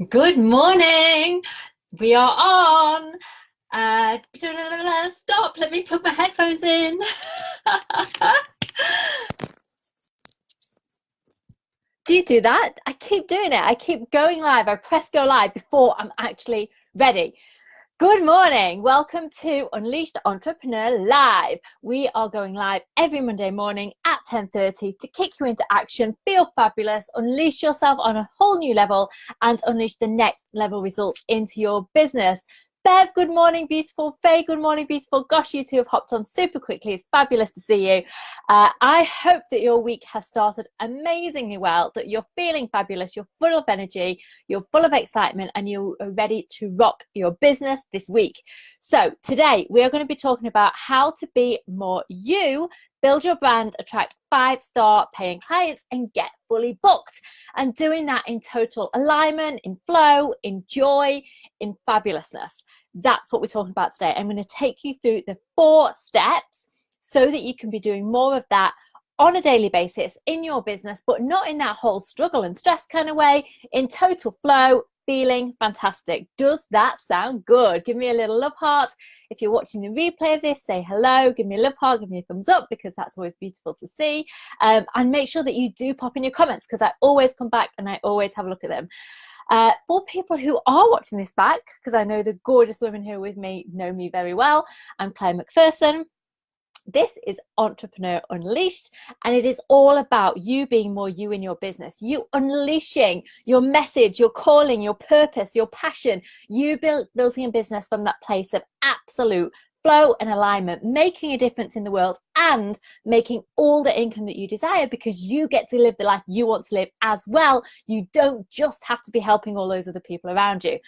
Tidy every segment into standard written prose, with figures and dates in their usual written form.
Good morning. We are on. Stop. Let me plug my headphones in. Do you do that? I keep doing it. I keep going live. I press go live before I'm actually ready. Good morning. Welcome to Unleashed Entrepreneur Live. We are going live every Monday morning at 10:30 to kick you into action, feel fabulous, unleash yourself on a whole new level, and unleash the next level results into your business. Bev, good morning, beautiful. Faye, good morning, beautiful. Gosh, you two have hopped on super quickly. It's fabulous to see you. I hope that your week has started amazingly well, that you're feeling fabulous, you're full of energy, you're full of excitement, and you are ready to rock your business this week. So today we are going to be talking about how to be more you, build your brand, attract 5-star paying clients, and get fully booked. And doing that in total alignment, in flow, in joy, in fabulousness. That's what we're talking about today. I'm going to take you through the 4 steps so that you can be doing more of that on a daily basis in your business, but not in that whole struggle and stress kind of way, in total flow, feeling fantastic. Does that sound good? Give me a little love heart. If you're watching the replay of this, say hello, give me a love heart, give me a thumbs up, because that's always beautiful to see. And make sure that you do pop in your comments, because I always come back and I always have a look at them. For people who are watching this back, because I know the gorgeous women who are with me know me very well, I'm Claire McPherson. This is Entrepreneur Unleashed, and it is all about you being more you in your business, you unleashing your message, your calling, your purpose, your passion, you building a business from that place of absolute flow and alignment, making a difference in the world and making all the income that you desire, because you get to live the life you want to live as well. You don't just have to be helping all those other people around you.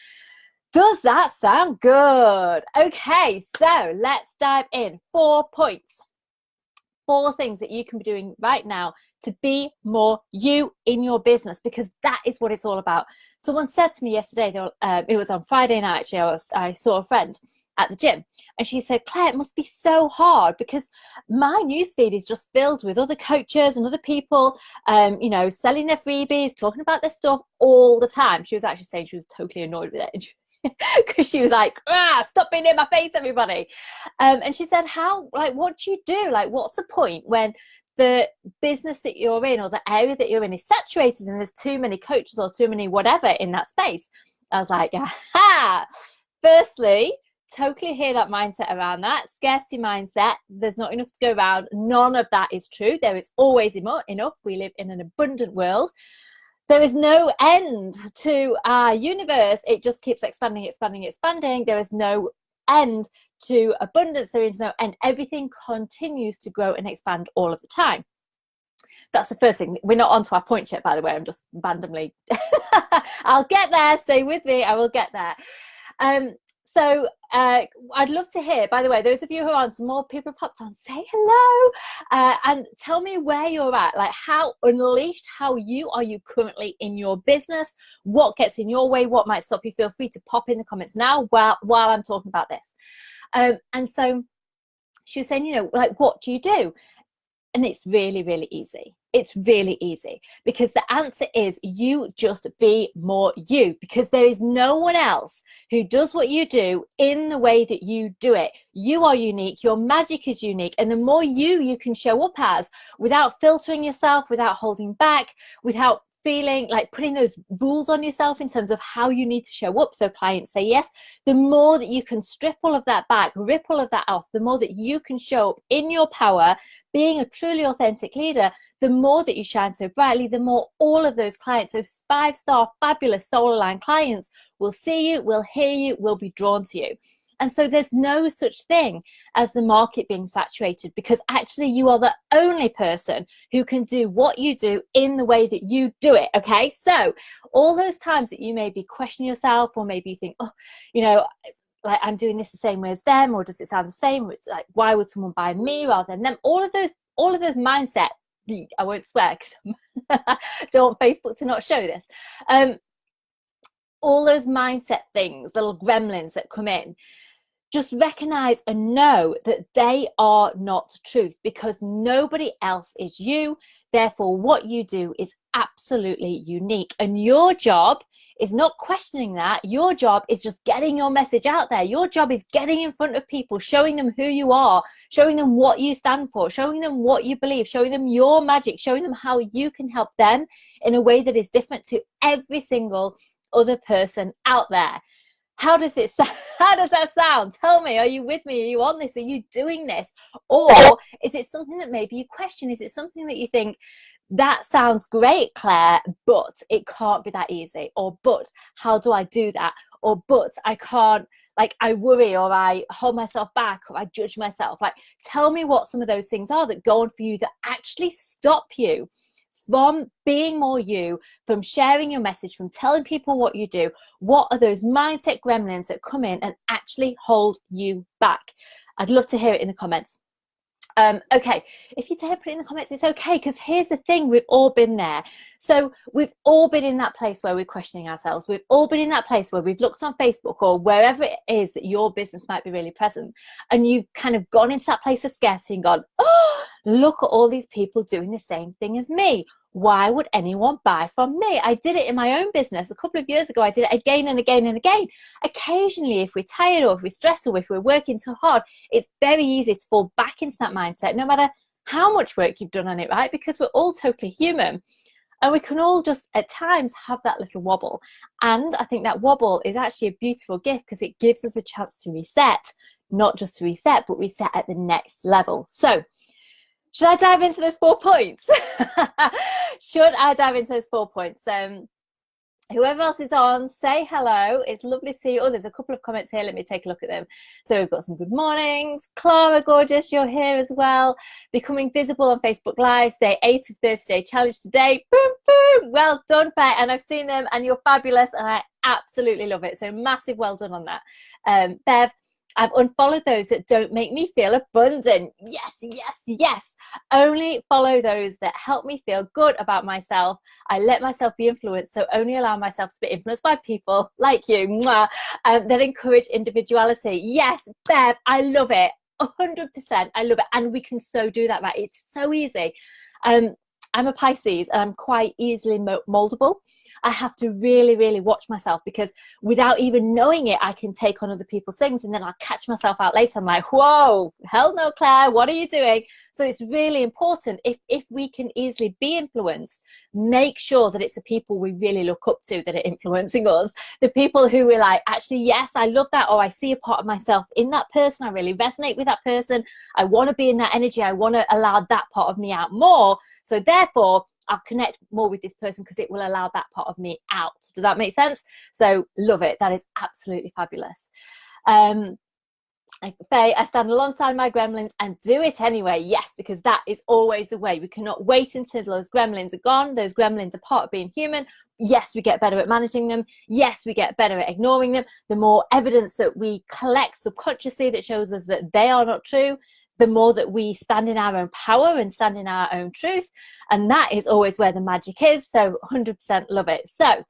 Does that sound good? Okay, so let's dive in. 4 points. 4 things that you can be doing right now to be more you in your business, because that is what it's all about. Someone said to me yesterday, it was on Friday night actually, I saw a friend at the gym, and she said, Claire, it must be so hard because my newsfeed is just filled with other coaches and other people, selling their freebies, talking about their stuff all the time. She was actually saying she was totally annoyed with it. Because she was like, stop being in my face, everybody. And she said, what do you do? Like, what's the point when the business that you're in or the area that you're in is saturated and there's too many coaches or too many whatever in that space? I was like, aha! Firstly, totally hear that mindset around that. Scarcity mindset. There's not enough to go around. None of that is true. There is always enough. We live in an abundant world. There is no end to our universe. It just keeps expanding, expanding, expanding. There is no end to abundance. There is no end. Everything continues to grow and expand all of the time. That's the first thing. We're not onto our points yet, by the way. I'm just randomly. I'll get there. Stay with me. I will get there. So I'd love to hear, by the way, those of you who are on, some more people have popped on, say hello, and tell me where you're at, like how unleashed, how you are you currently in your business, what gets in your way, what might stop you. Feel free to pop in the comments now while I'm talking about this. And so she was saying, what do you do? And it's really, really easy. It's really easy, because the answer is you just be more you, because there is no one else who does what you do in the way that you do it. You are unique. Your magic is unique. And the more you can show up as, without filtering yourself, without holding back, without feeling like putting those rules on yourself in terms of how you need to show up so clients say yes, the more that you can strip all of that back, rip all of that off, the more that you can show up in your power, being a truly authentic leader, the more that you shine so brightly, the more all of those clients, those 5-star fabulous soul aligned clients, will see you, will hear you, will be drawn to you. And so there's no such thing as the market being saturated, because actually you are the only person who can do what you do in the way that you do it. Okay, so all those times that you may be questioning yourself, or maybe you think, like I'm doing this the same way as them, or does it sound the same? Or it's like, why would someone buy me rather than them? All of those mindset. I won't swear because I don't want Facebook to not show this. All those mindset things, little gremlins that come in, just recognize and know that they are not truth, because nobody else is you. Therefore, what you do is absolutely unique. And your job is not questioning that. Your job is just getting your message out there. Your job is getting in front of people, showing them who you are, showing them what you stand for, showing them what you believe, showing them your magic, showing them how you can help them in a way that is different to every single other person out there. How does that sound? Tell me, are you with me? Are you on this? Are you doing this? Or is it something that maybe you question? Is it something that you think, that sounds great, Claire, but it can't be that easy? Or, but how do I do that? Or, but I can't, like, I worry, or I hold myself back, or I judge myself. Like, tell me what some of those things are that go on for you that actually stop you from being more you, from sharing your message, from telling people what you do. What are those mindset gremlins that come in and actually hold you back? I'd love to hear it in the comments. Okay, if you dare put it in the comments, it's okay, because here's the thing, we've all been there. So we've all been in that place where we're questioning ourselves. We've all been in that place where we've looked on Facebook or wherever it is that your business might be really present, and you've kind of gone into that place of scarcity and gone, oh, look at all these people doing the same thing as me. Why would anyone buy from me? I did it in my own business a couple of years ago. I did it again and again and again. Occasionally, if we're tired, or if we're stressed, or if we're working too hard, it's very easy to fall back into that mindset, no matter how much work you've done on it, right? Because we're all totally human. And we can all just at times have that little wobble. And I think that wobble is actually a beautiful gift, because it gives us a chance to reset, not just to reset, but reset at the next level. So, should I dive into those 4 points? Should I dive into those 4 points? Whoever else is on, say hello. It's lovely to see you. Oh, there's a couple of comments here. Let me take a look at them. So we've got some good mornings. Clara, gorgeous, you're here as well. Becoming visible on Facebook Live. Day 8 of 30-day challenge today. Boom, boom. Well done, Faye. And I've seen them, and you're fabulous, and I absolutely love it. So massive well done on that. Bev, I've unfollowed those that don't make me feel abundant. Yes, yes, yes. Only follow those that help me feel good about myself. I let myself be influenced, so only allow myself to be influenced by people like you that encourage individuality. Yes, Bev, I love it. 100%. I love it. And we can so do that, right? It's so easy. I'm a Pisces, and I'm quite easily moldable. I have to really, really watch myself, because without even knowing it, I can take on other people's things, and then I'll catch myself out later. I'm like, whoa, hell no, Claire, what are you doing? So it's really important, if we can easily be influenced, make sure that it's the people we really look up to that are influencing us. The people who we're like, actually, yes, I love that, or I see a part of myself in that person. I really resonate with that person. I want to be in that energy. I want to allow that part of me out more. So therefore, I'll connect more with this person, because it will allow that part of me out. Does that make sense? So love it. That is absolutely fabulous. Faye, I stand alongside my gremlins and do it anyway. Yes, because that is always the way. We cannot wait until those gremlins are gone. Those gremlins are part of being human. Yes, we get better at managing them. Yes, we get better at ignoring them. The more evidence that we collect subconsciously that shows us that they are not true, the more that we stand in our own power and stand in our own truth. And that is always where the magic is. So 100% love it. So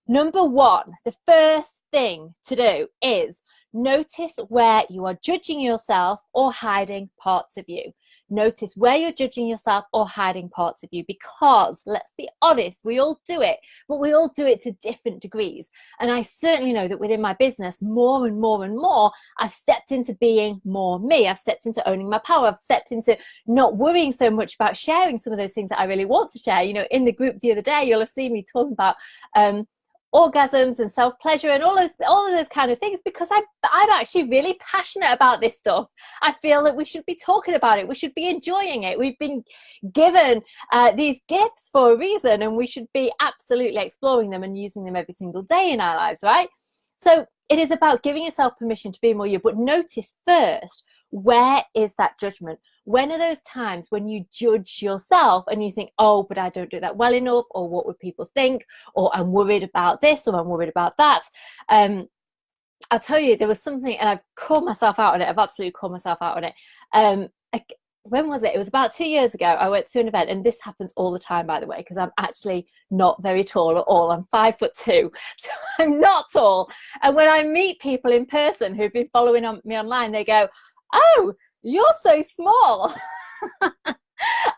number 1, the first thing to do is notice where you are judging yourself or hiding parts of you. Notice where you're judging yourself or hiding parts of you, because let's be honest, we all do it, but we all do it to different degrees. And I certainly know that within my business, more and more and more, I've stepped into being more me. I've stepped into owning my power. I've stepped into not worrying so much about sharing some of those things that I really want to share. You know, in the group the other day, you'll have seen me talking about orgasms and self-pleasure and all of those kind of things, because I'm actually really passionate about this stuff. I feel that we should be talking about it. We should be enjoying it. We've been given these gifts for a reason, and we should be absolutely exploring them and using them every single day in our lives, right? So it is about giving yourself permission to be more you, but notice first, where is that judgment? When are those times when you judge yourself and you think, oh, but I don't do that well enough, or what would people think, or I'm worried about this, or I'm worried about that? I'll tell you, there was something, and I've called myself out on it. I've absolutely called myself out on it. When was it? It was about 2 years ago. I went to an event, and this happens all the time, by the way, because I'm actually not very tall at all. I'm 5'2", so I'm not tall. And when I meet people in person who've been following me online, they go, oh, you're so small.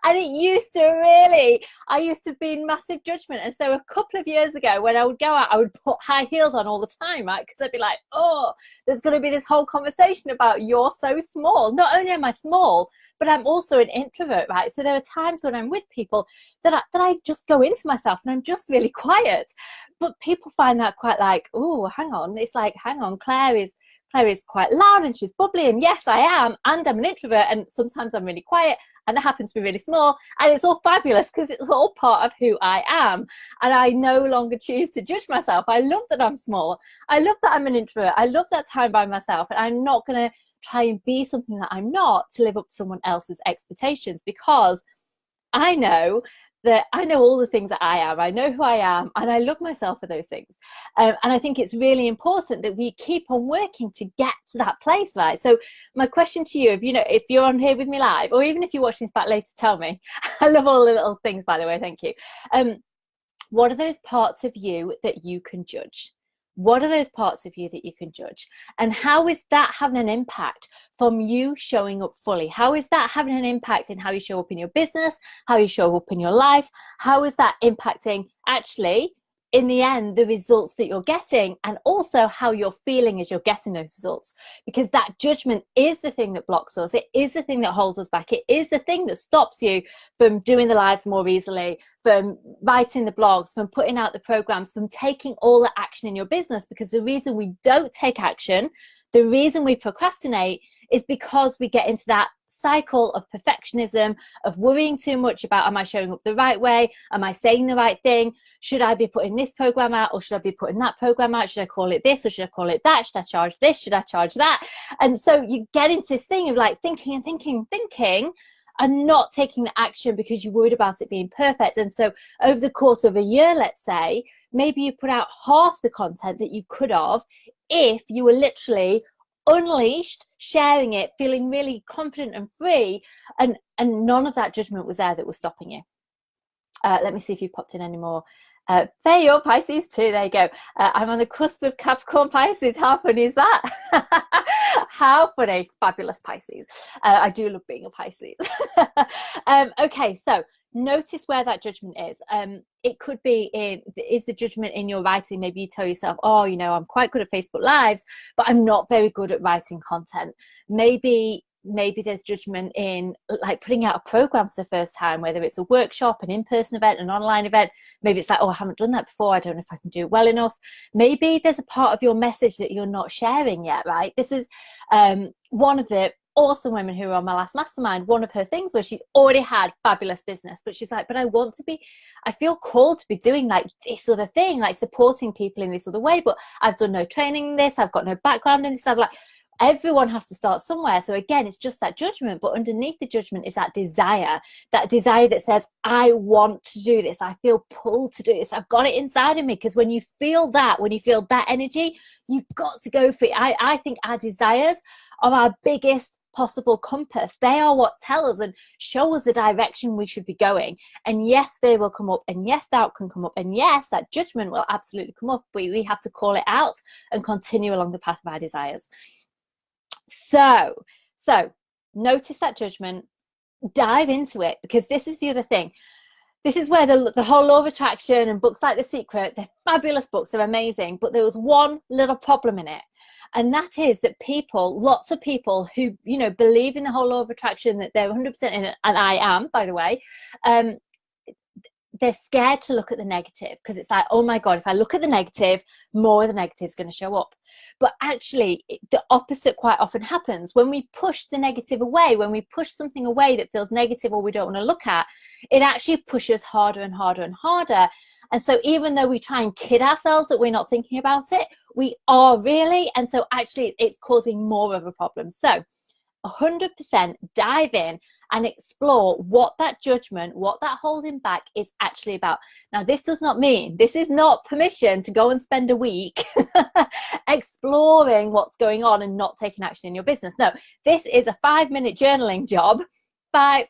And I used to be in massive judgment. And so a couple of years ago, when I would go out, I would put high heels on all the time, right? Because I'd be like, oh, there's going to be this whole conversation about you're so small. Not only am I small, but I'm also an introvert, right? So there are times when I'm with people that I just go into myself and I'm just really quiet. But people find that quite like, oh, hang on. It's like, hang on, Claire is quite loud and she's bubbly, and yes, I am, and I'm an introvert, and sometimes I'm really quiet, and it happens to be really small, and it's all fabulous because it's all part of who I am. And I no longer choose to judge myself. I love that I'm small. I love that I'm an introvert. I love that time by myself, and I'm not going to try and be something that I'm not to live up to someone else's expectations, because I know all the things that I am. I know who I am, and I love myself for those things. And I think it's really important that we keep on working to get to that place, right? So my question to you, if you're on here with me live, or even if you're watching this back later, tell me. I love all the little things, by the way. Thank you. What are those parts of you that you can judge? What are those parts of you that you can judge? And how is that having an impact from you showing up fully? How is that having an impact in how you show up in your business, how you show up in your life? How is that impacting actually, in the end, the results that you're getting, and also how you're feeling as you're getting those results? Because that judgment is the thing that blocks us. It is the thing that holds us back. It is the thing that stops you from doing the lives more easily, from writing the blogs, from putting out the programs, from taking all the action in your business. Because the reason we don't take action, the reason we procrastinate, is because we get into that cycle of perfectionism, of worrying too much about, am I showing up the right way? Am I saying the right thing? Should I be putting this program out, or should I be putting that program out? Should I call it this, or should I call it that? Should I charge this? Should I charge that? And so you get into this thing of like thinking and not taking the action because you're worried about it being perfect. And so over the course of a year, let's say, maybe you put out half the content that you could have if you were literally unleashed, sharing it, feeling really confident and free, and none of that judgment was there that was stopping you. Let me see if you popped in any more. Faye, you're Pisces too. There you go. I'm on the cusp of Capricorn Pisces. How funny is that? How funny. Fabulous Pisces. I do love being a Pisces. Okay, so notice where that judgment is. It could be is the judgment in your writing? Maybe you tell yourself, oh, I'm quite good at Facebook Lives, but I'm not very good at writing content. Maybe there's judgment in like putting out a program for the first time, whether it's a workshop, an in-person event, an online event. Maybe it's like, oh, I haven't done that before. I don't know if I can do it well enough. Maybe there's a part of your message that you're not sharing yet, right? This is one of the awesome women who were on my last mastermind. One of her things was she'd already had fabulous business, but she's like, but I feel called to be doing like this other thing, like supporting people in this other way, but I've done no training in this. I've got no background in this. I'm like, everyone has to start somewhere. So again, it's just that judgment, but underneath the judgment is that desire that says, I want to do this. I feel pulled to do this. I've got it inside of me. Because when you feel that energy, you've got to go for it. I think our desires are our biggest possible compass. They are what tell us and show us the direction we should be going. And yes, fear will come up, and yes, doubt can come up, and yes, that judgment will absolutely come up, but we have to call it out and continue along the path of our desires. So notice that judgment, dive into it, because this is the other thing. This is where the whole law of attraction and books like The Secret, they're fabulous books, they're amazing, but there was one little problem in it. And that is that lots of people who, believe in the whole law of attraction, that they're 100% in it, and I am, by the way, they're scared to look at the negative, because it's like, oh my God, if I look at the negative, more of the negative is going to show up. But actually, the opposite quite often happens. When we push the negative away, when we push something away that feels negative or we don't want to look at, it actually pushes harder and harder and harder. And so even though we try and kid ourselves that we're not thinking about it, we are really. And so actually, it's causing more of a problem. So 100% dive in and explore what that judgment, what that holding back is actually about. Now, this is not permission to go and spend a week exploring what's going on and not taking action in your business. No, this is a 5-minute journaling job by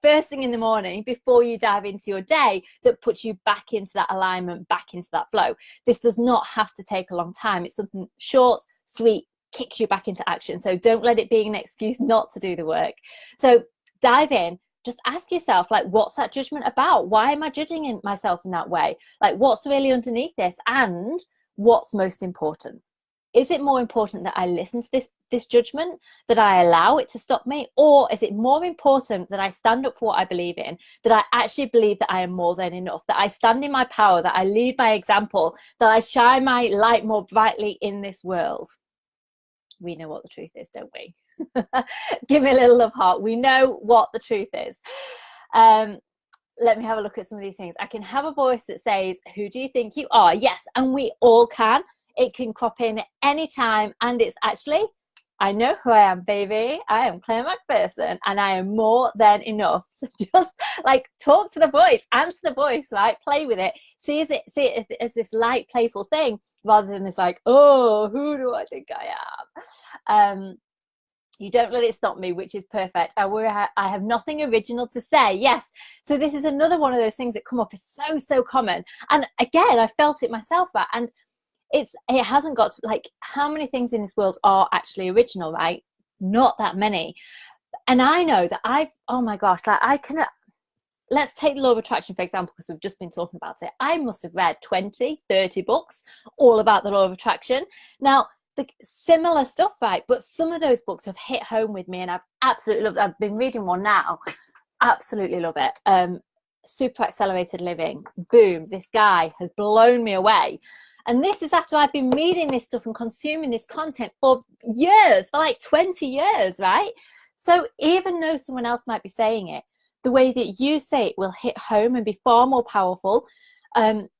first thing in the morning before you dive into your day, that puts you back into that alignment, back into that flow. This does not have to take a long time. It's something short, sweet, kicks you back into action. So don't let it be an excuse not to do the work. So dive in, just ask yourself, like, what's that judgment about? Why am I judging myself in that way? Like, what's really underneath this? And what's most important? Is it more important that I listen to this judgment, that I allow it to stop me? Or is it more important that I stand up for what I believe in, that I actually believe that I am more than enough, that I stand in my power, that I lead by example, that I shine my light more brightly in this world? We know what the truth is, don't we? Give me a little love heart. We know what the truth is. Let me have a look at some of these things. I can have a voice that says, who do you think you are? Yes, and we all can. It can crop in anytime, and it's actually, I know who I am, baby. I am Claire Macpherson, and I am more than enough. So just like talk to the voice, answer the voice, right? Play with it. See it as this light, playful thing, rather than this like, oh, who do I think I am? You don't let it stop me, which is perfect. I have nothing original to say. Yes. So this is another one of those things that come up. Is so common. And again, I felt it myself, right? And it hasn't got to, like, how many things in this world are actually original, right? Not that many. And I know that oh my gosh, like let's take the law of attraction, for example, because we've just been talking about it. I must have read 20, 30 books all about the law of attraction. Now, the similar stuff, right? But some of those books have hit home with me, and I've absolutely loved it. I've been reading one now. Absolutely love it. Super Accelerated Living. Boom. This guy has blown me away. And this is after I've been reading this stuff and consuming this content for years, for like 20 years, right? So even though someone else might be saying it, the way that you say it will hit home and be far more powerful than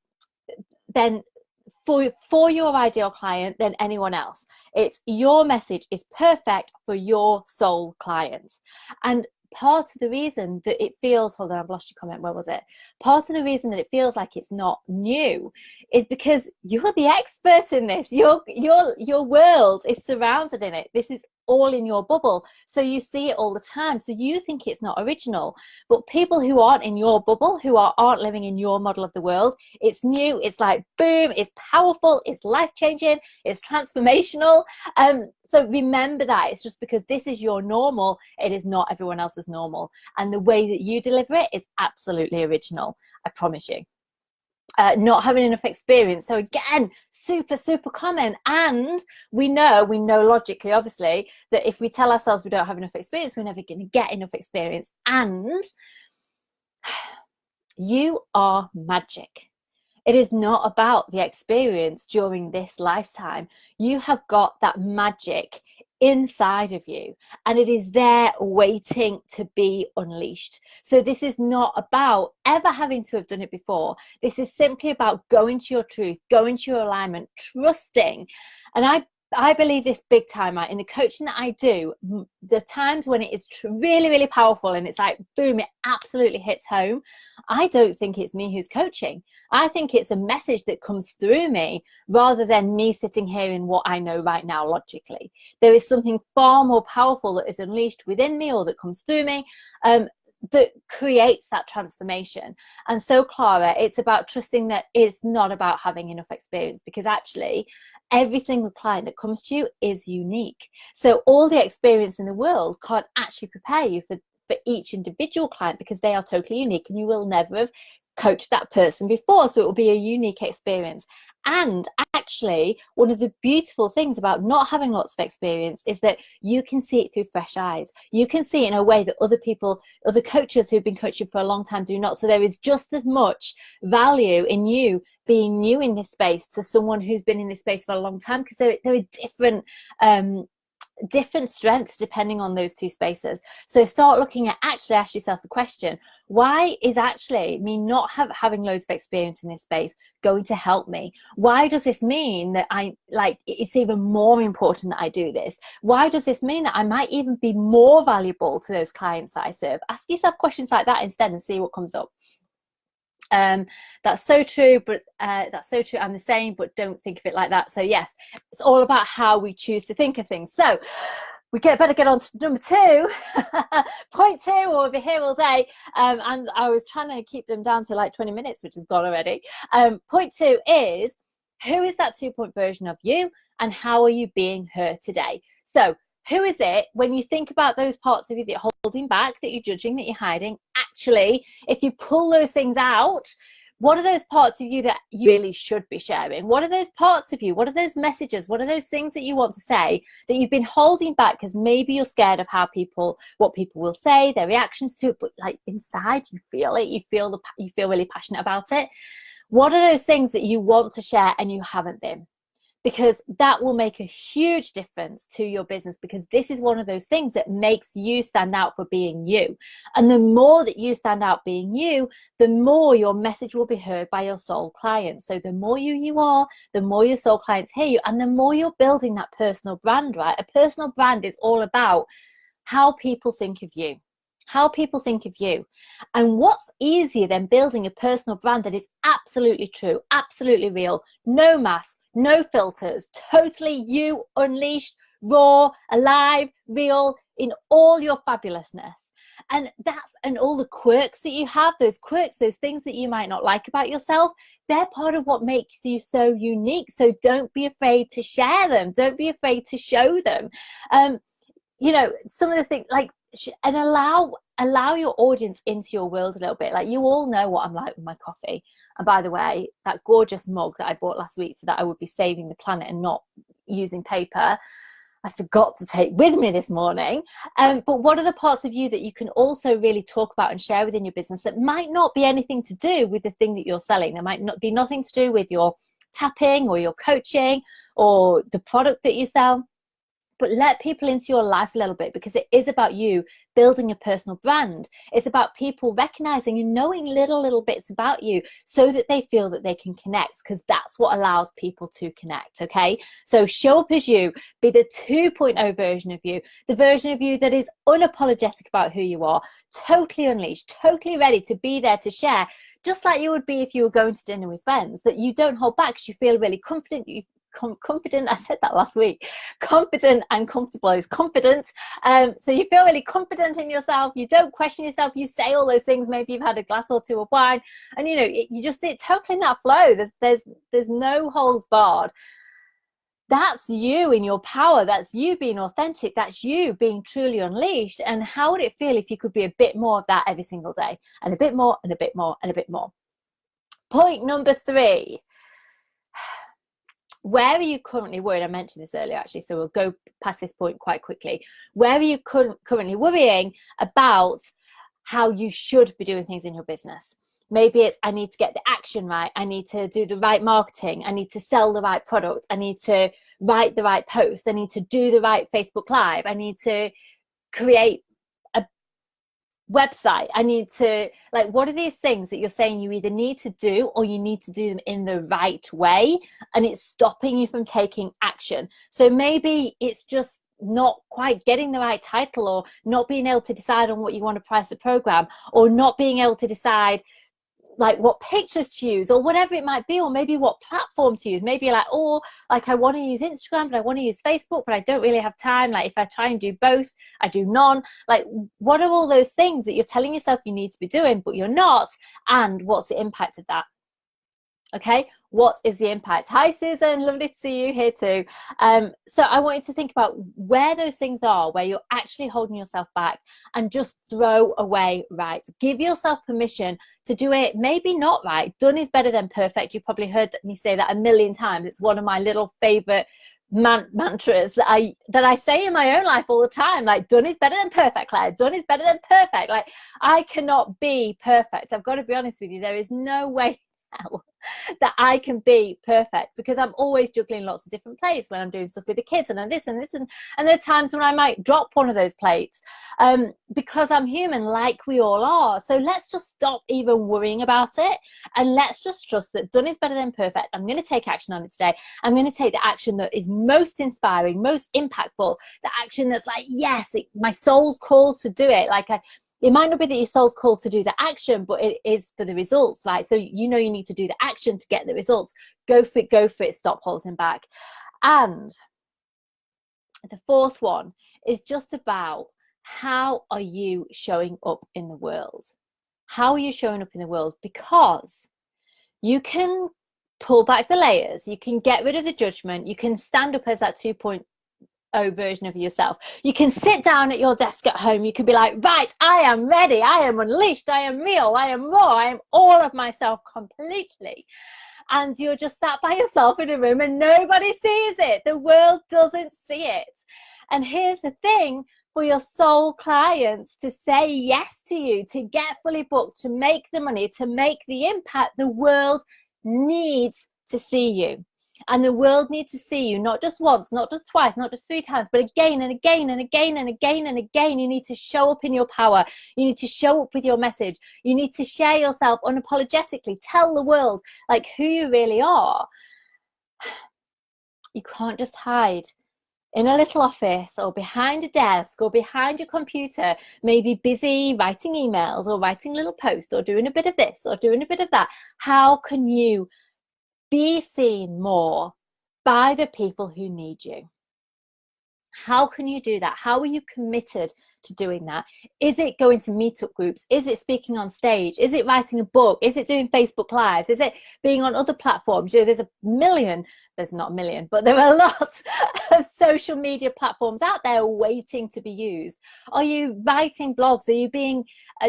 for your ideal client than anyone else. It's your message is perfect for your soul clients. And part of the reason that it feels, hold on, I've lost your comment, where was it? Part of the reason that it feels like it's not new is because you're the expert in this. Your world is surrounded in it. This is all in your bubble, so you see it all the time, so you think it's not original. But people who aren't in your bubble, who aren't living in your model of the world, it's new, it's like boom, it's powerful, it's life-changing, it's transformational. So remember that it's just because this is your normal, it is not everyone else's normal, and the way that you deliver it is absolutely original, I promise you. Not having enough experience. So again, super common. And we know logically, obviously, that if we tell ourselves we don't have enough experience, we're never going to get enough experience. And you are magic. It is not about the experience during this lifetime. You have got that magic inside of you, and it is there waiting to be unleashed. So this is not about ever having to have done it before. This is simply about going to your truth, going to your alignment, trusting. And I believe this big time, right? In the coaching that I do, the times when it is really powerful and it's like boom, it absolutely hits home, I don't think it's me who's coaching. I think it's a message that comes through me rather than me sitting here in what I know right now logically. There is something far more powerful that is unleashed within me or that comes through me that creates that transformation. And so, Clara, it's about trusting that it's not about having enough experience, because actually every single client that comes to you is unique. So all the experience in the world can't actually prepare you for each individual client, because they are totally unique and you will never have coached that person before. So it will be a unique experience. And actually, one of the beautiful things about not having lots of experience is that you can see it through fresh eyes. You can see it in a way that other coaches who've been coaching for a long time do not. So there is just as much value in you being new in this space to someone who's been in this space for a long time, because there are different strengths depending on those two spaces. So start looking at, actually ask yourself the question, why is actually me not having loads of experience in this space going to help me? Why does this mean that it's even more important that I do this? Why does this mean that I might even be more valuable to those clients that I serve? Ask yourself questions like that instead and see what comes up. That's so true, but that's so true. I'm the same, but don't think of it like that. So yes, it's all about how we choose to think of things. So we better get on to number 2. Point 2, or we'll be here all day. And I was trying to keep them down to like 20 minutes, which has gone already. Point 2 is, who is that 2-point version of you, and how are you being her today? So Who is it, when you think about those parts of you that you're holding back, that you're judging, that you're hiding, actually, if you pull those things out, what are those parts of you that you really should be sharing? What are those parts of you? What are those messages? What are those things that you want to say that you've been holding back because maybe you're scared of what people will say, their reactions to it, but like inside you feel it, you feel really passionate about it. What are those things that you want to share and you haven't been? Because that will make a huge difference to your business, because this is one of those things that makes you stand out for being you. And the more that you stand out being you, the more your message will be heard by your soul clients. So the more you are, the more your soul clients hear you, and the more you're building that personal brand, right? A personal brand is all about how people think of you. How people think of you. And what's easier than building a personal brand that is absolutely true, absolutely real, no mask, no filters, totally you, unleashed, raw, alive, real, in all your fabulousness. And all the quirks that you have, those quirks, those things that you might not like about yourself, they're part of what makes you so unique. So don't be afraid to share them. Don't be afraid to show them. Some of the things, like, and allow your audience into your world a little bit. Like, you all know what I'm like with my coffee. And by the way, that gorgeous mug that I bought last week so that I would be saving the planet and not using paper, I forgot to take with me this morning. But what are the parts of you that you can also really talk about and share within your business that might not be anything to do with the thing that you're selling? There might not be nothing to do with your tapping or your coaching or the product that you sell. But let people into your life a little bit, because it is about you building a personal brand. It's about people recognizing and knowing little bits about you so that they feel that they can connect, because that's what allows people to connect, okay? So show up as you, be the 2.0 version of you, the version of you that is unapologetic about who you are, totally unleashed, totally ready to be there to share, just like you would be if you were going to dinner with friends, that you don't hold back because you feel really confident. Confident, I said that last week. Confident and comfortable is confident. So you feel really confident in yourself. You don't question yourself. You say all those things. Maybe you've had a glass or two of wine, and you just it's totally in that flow. There's no holds barred. That's you in your power. That's you being authentic. That's you being truly unleashed. And how would it feel if you could be a bit more of that every single day, and a bit more and a bit more and a bit more? Point number 3. Where are you currently worried? I mentioned this earlier, actually, so we'll go past this point quite quickly. Where are you currently worrying about how you should be doing things in your business? Maybe it's, I need to get the action right. I need to do the right marketing. I need to sell the right product. I need to write the right post. I need to do the right Facebook Live. I need to create website. I need to, like, what are these things that you're saying you either need to do or you need to do them in the right way, and it's stopping you from taking action? So maybe it's just not quite getting the right title, or not being able to decide on what you want to price the program, or not being able to decide like what pictures to use, or whatever it might be, or maybe what platform to use. Maybe you're like, oh, like I want to use Instagram, but I want to use Facebook, but I don't really have time. Like if I try and do both, I do none. Like, what are all those things that you're telling yourself you need to be doing, but you're not? And what's the impact of that? Okay, what is the impact? Hi Susan, lovely to see you here too. So I want you to think about where those things are, where you're actually holding yourself back, and just throw away right. Give yourself permission to do it maybe not right. Done is better than perfect. You've probably heard me say that a million times. It's one of my little favorite mantras that I say in my own life all the time. Like, done is better than perfect, Claire. Done is better than perfect. Like, I cannot be perfect. I've got to be honest with you. There is no way that I can be perfect, because I'm always juggling lots of different plates when I'm doing stuff with the kids, and this and this, and there are times when I might drop one of those plates, because I'm human, like we all are. So let's just stop even worrying about it, and let's just trust that done is better than perfect. I'm going to take action on it today. I'm going to take the action that is most inspiring, most impactful, the action that's like, yes, my soul's called to do it. Like, it might not be that your soul's called to do the action, but it is for the results, right? So you need to do the action to get the results. Go for it, stop holding back. And the 4th one is just about, how are you showing up in the world? How are you showing up in the world? Because you can pull back the layers, you can get rid of the judgment, you can stand up as that 2.0 version of yourself. You can sit down at your desk at home. You can be like, right, I am ready. I am unleashed. I am real. I am raw. I am all of myself completely. And you're just sat by yourself in a room and nobody sees it. The world doesn't see it. And here's the thing, for your soul clients to say yes to you, to get fully booked, to make the money, to make the impact, the world needs to see you. And the world needs to see you not just once, not just twice, not just 3 times, but again and again and again and again and again. You need to show up in your power. You need to show up with your message. You need to share yourself unapologetically. Tell the world like who you really are. You can't just hide in a little office or behind a desk or behind your computer, maybe busy writing emails or writing little posts or doing a bit of this or doing a bit of that. How can you be seen more by the people who need you? How can you do that? How are you committed to doing that? Is it going to meetup groups? Is it speaking on stage? Is it writing a book? Is it doing Facebook Lives? Is it being on other platforms? You know, there's not a million, but there are lots of social media platforms out there waiting to be used. Are you writing blogs? Are you being,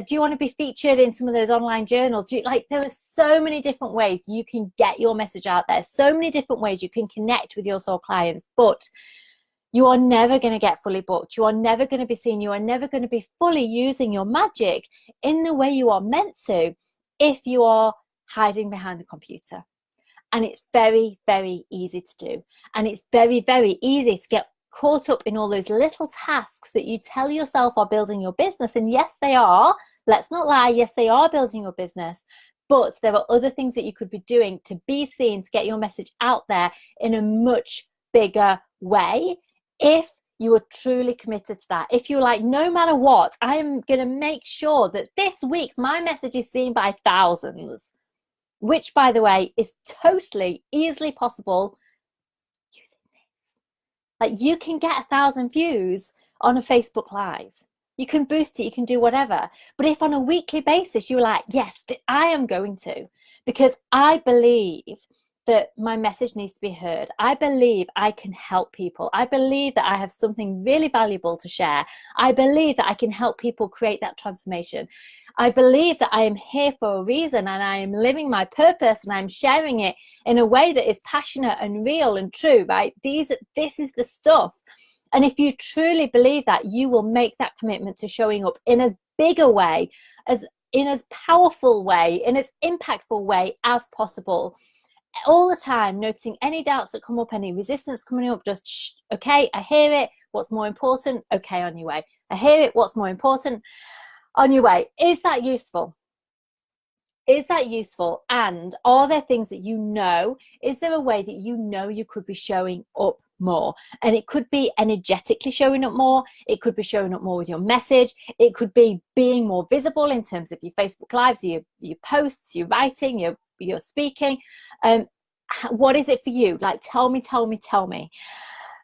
do you want to be featured in some of those online journals? There are so many different ways you can get your message out there. So many different ways you can connect with your soul clients, but you are never going to get fully booked. You are never going to be seen. You are never going to be fully using your magic in the way you are meant to if you are hiding behind the computer. And it's very, very easy to do. And it's very, very easy to get caught up in all those little tasks that you tell yourself are building your business. And yes, they are. Let's not lie. Yes, they are building your business. But there are other things that you could be doing to be seen, to get your message out there in a much bigger way. If you are truly committed to that, if you're like, no matter what, I am going to make sure that this week my message is seen by thousands, which, by the way, is totally easily possible using this. Like, you can get 1,000 views on a Facebook Live. You can boost it, you can do whatever. But if on a weekly basis you're like, yes, I am going to, because I believe that my message needs to be heard. I believe I can help people. I believe that I have something really valuable to share. I believe that I can help people create that transformation. I believe that I am here for a reason and I am living my purpose and I'm sharing it in a way that is passionate and real and true, right? This is the stuff. And if you truly believe that, you will make that commitment to showing up in as big a way, in as powerful way, in as impactful way as possible. All the time, noticing any doubts that come up, any resistance coming up, just shh, okay, I hear it. What's more important? Okay, on your way. I hear it. What's more important? On your way. Is that useful? Is that useful? And are there things that you know? Is there a way that you know you could be showing up more? And it could be energetically showing up more. It could be showing up more with your message. It could be being more visible in terms of your Facebook Lives, your posts, your writing, your speaking. What is it for you? Like, tell me.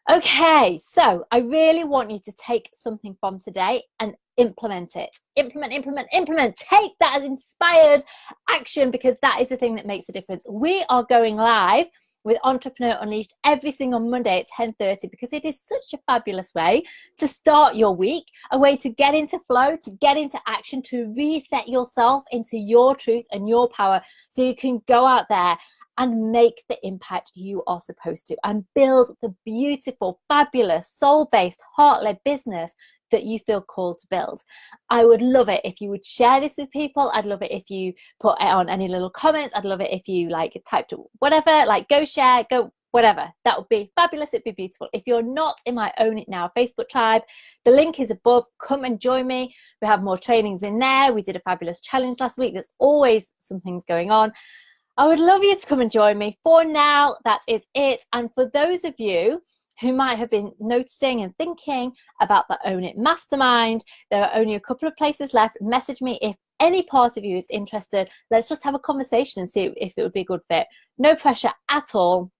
Okay, so I really want you to take something from today and implement it. Implement. Take that inspired action, because that is the thing that makes a difference. We are going live with Entrepreneur Unleashed every single Monday at 10:30, because it is such a fabulous way to start your week, a way to get into flow, to get into action, to reset yourself into your truth and your power, so you can go out there and make the impact you are supposed to and build the beautiful, fabulous, soul-based, heart-led business that you feel called to build. I would love it if you would share this with people. I'd love it if you put it on any little comments. I'd love it if you typed whatever, go share, go whatever. That would be fabulous. It'd be beautiful. If you're not in my Own It Now Facebook tribe, the link is above. Come and join me. We have more trainings in there. We did a fabulous challenge last week. There's always some things going on. I would love you to come and join me. For now, that is it. And for those of you who might have been noticing and thinking about the Own It Mastermind, there are only a couple of places left. Message me if any part of you is interested. Let's just have a conversation and see if it would be a good fit. No pressure at all.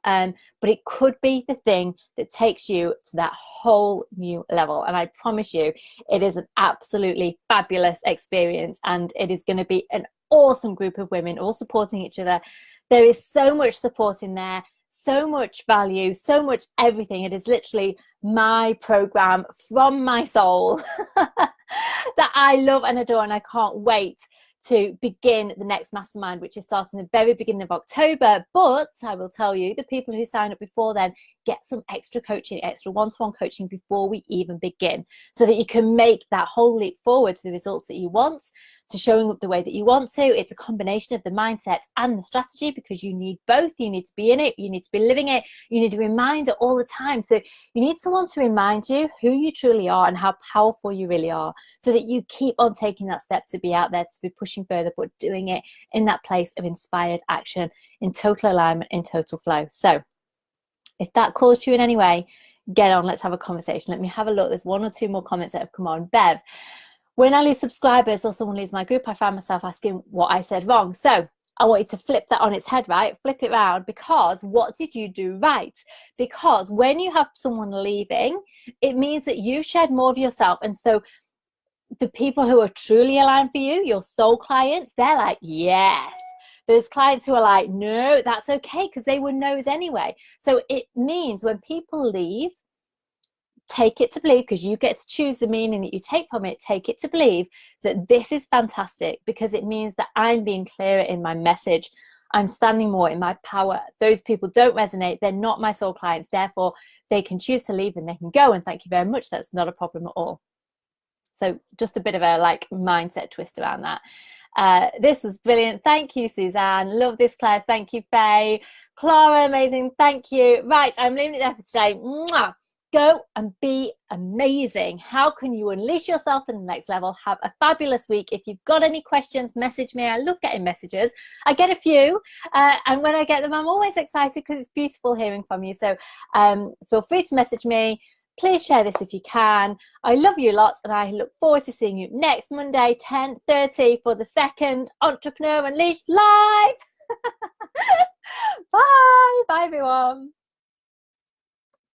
But it could be the thing that takes you to that whole new level. And I promise you, it is an absolutely fabulous experience, and it is going to be an awesome group of women all supporting each other. There is so much support in there. so much value, so much everything. It is literally my program from my soul that I love and adore, and I can't wait to begin the next mastermind, which is starting the very beginning of October. But I will tell you, the people who sign up before then get some extra coaching, extra one-to-one coaching before we even begin, so that you can make that whole leap forward to the results that you want, to showing up the way that you want to. It's a combination of the mindset and the strategy, because you need both. You need to be in it, you need to be living it, you need a reminder all the time. So you need someone to remind you who you truly are and how powerful you really are, so that you keep on taking that step to be out there, to be pushing further, but doing it in that place of inspired action, in total alignment, in total flow. So if that calls to you in any way, get on, let's have a conversation. Let me have a look. There's one or two more comments that have come on. Bev, when I lose subscribers or someone leaves my group, I find myself asking what I said wrong. So I want you to flip that on its head, right? Flip it around, because what did you do right? Because when you have someone leaving, it means that you shared more of yourself. And so the people who are truly aligned for you, your soul clients, they're like, yes. Those clients who are like, no, that's okay, because they were no's anyway. So it means when people leave, take it to believe, because you get to choose the meaning that you take from it, take it to believe that this is fantastic, because it means that I'm being clearer in my message. I'm standing more in my power. Those people don't resonate. They're not my soul clients. Therefore, they can choose to leave and they can go. And thank you very much. That's not a problem at all. So just a bit of a like mindset twist around that. This was brilliant. Thank you, Suzanne. Love this, Claire. Thank you, Faye. Clara, amazing. Thank you. Right, I'm leaving it there for today. Mwah. Go and be amazing. How can you unleash yourself to the next level? Have a fabulous week. If you've got any questions, message me. I love getting messages. I get a few, and when I get them, I'm always excited, because it's beautiful hearing from you. So feel free to message me. Please share this if you can. I love you lots, and I look forward to seeing you next Monday, 10:30, for the second Entrepreneur Unleashed Live. Bye. Bye, everyone.